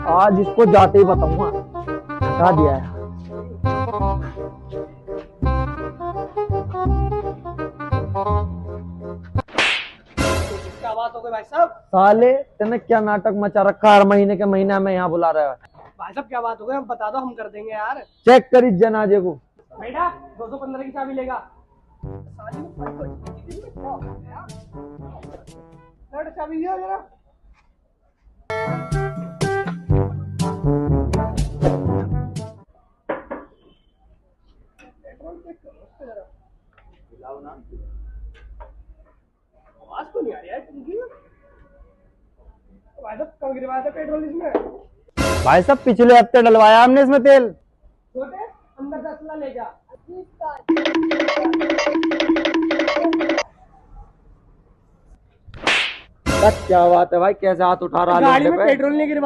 आज इसको जाते ही बताऊंगा। हटा दिया है। क्या बात हो गई भाई साहब? साले तेने क्या नाटक मचा रखा, हर महीने के महीना में यहाँ बुला रहा है। भाई साहब क्या बात हो गई, हम बता दो, हम कर देंगे यार। चेक करी जनाजे को। बेटा 215 की चाबी लेगा। चाबी दिया जरा। आवाज तो नहीं आ रही है तुमकी। भाई साहब कब गिरवाया था पेट्रोल इसमें? भाई साहब पिछले हफ्ते डलवाया हमने इसमें तेल। छोटे अंदर 10 ले जा। क्या बात है भाई, कैसे हाथ उठा रहा है गाड़ी लोटे में पे? पेट्रोल नहीं गिरवा